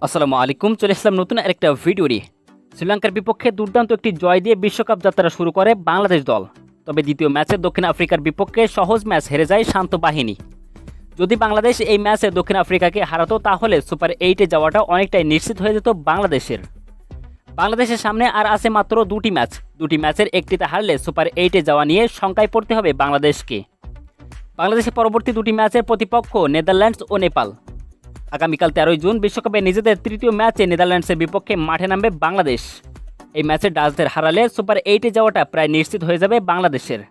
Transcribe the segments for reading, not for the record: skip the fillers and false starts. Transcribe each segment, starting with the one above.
আসসালামু আলাইকুম, চলে আসলাম নতুন আরেকটা ভিডিও নিয়ে। শ্রীলঙ্কার বিপক্ষে দুর্দান্ত একটি জয় দিয়ে বিশ্বকাপ যাত্রা শুরু করে বাংলাদেশ দল। তবে দ্বিতীয় ম্যাচে দক্ষিণ আফ্রিকার বিপক্ষে সহজ ম্যাচ হেরে যায় শান্ত বাহিনী। যদি বাংলাদেশ এই ম্যাচে দক্ষিণ আফ্রিকাকে হারাতো তাহলে সুপার 8-এ যাওয়াটা অনেকটাই নিশ্চিত হয়ে যেত বাংলাদেশের। বাংলাদেশের সামনে আর আছে মাত্র দুটি ম্যাচের একটিতে হারলে সুপার 8-এ যাওয়া নিয়ে শঙ্কায় পড়তে হবে বাংলাদেশকে। বাংলাদেশের পরবর্তী দুটি ম্যাচের প্রতিপক্ষ নেদারল্যান্ডস ও নেপাল। আগামীকাল 13 জুন বিশ্বকাপে নিজেদের তৃতীয় ম্যাচে নেদারল্যান্ডসের বিপক্ষে মাঠে নামবে বাংলাদেশ। এই ম্যাচে ডাচদের হারালে সুপার 8-এ যাওয়াটা প্রায় নিশ্চিত হয়ে যাবে বাংলাদেশের।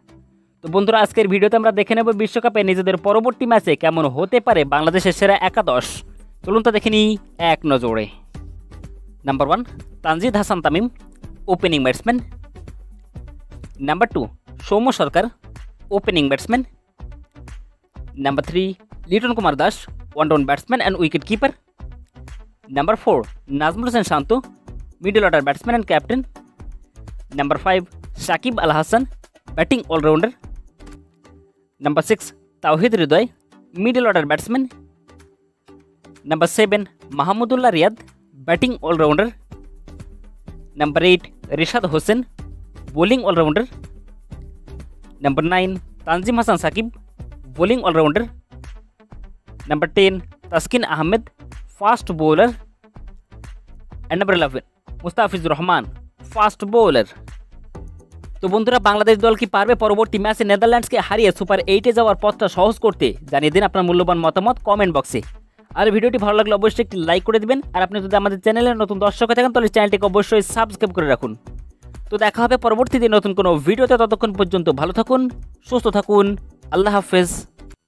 তো বন্ধুরা, আজকের ভিডিওতে আমরা দেখে নেব বিশ্বকাপে নিজেদের পরবর্তী ম্যাচে কেমন হতে পারে বাংলাদেশের সেরা একাদশ। চলুন তো দেখে নিই এক নজরে। Number 1 Tanzid Hasan Tamim, opening batsman. Number 2 Soumya Sarkar, opening batsman. Number 3 Liton Kumar Das, one-down batsman and wicket keeper. Number 4 Nazmul Hossain Shantu, middle order batsman and captain. Number 5 Shakib Al Hasan, batting all-rounder. Number 6 Tauhid Hridoy, middle order batsman. Number 7 Mahamudullah Riyad, batting all-rounder. Number 8 Rishad Hossain, bowling all-rounder. Number 9 Tanzim Hassan Saqib, bowling all-rounder. Number 10 Taskin Ahmed, fast bowler. And number 11 Mustafizur Rahman, fast bowler. তো বন্ধুরা, বাংলাদেশ দল কি পারবে পরবর্তী ম্যাচে নেদারল্যান্ডসকে হারিয়ে super 8-এ যাওয়ার পথটা সহজ করতে? জানিয়ে দিন আপনার মূল্যবান মতামত কমেন্ট বক্সে। আর ভিডিওটি ভালো লাগলে অবশ্যই একটি লাইক করে দিবেন। আর আপনি যদি আমাদের চ্যানেলের নতুন দর্শক হয়ে থাকেন তাহলে চ্যানেলটিকে অবশ্যই সাবস্ক্রাইব করে রাখুন। তো দেখা হবে পরবর্তীতে নতুন কোনো ভিডিওতে। ততক্ষণ পর্যন্ত ভালো থাকুন, সুস্থ থাকুন, আল্লাহ হাফেজ।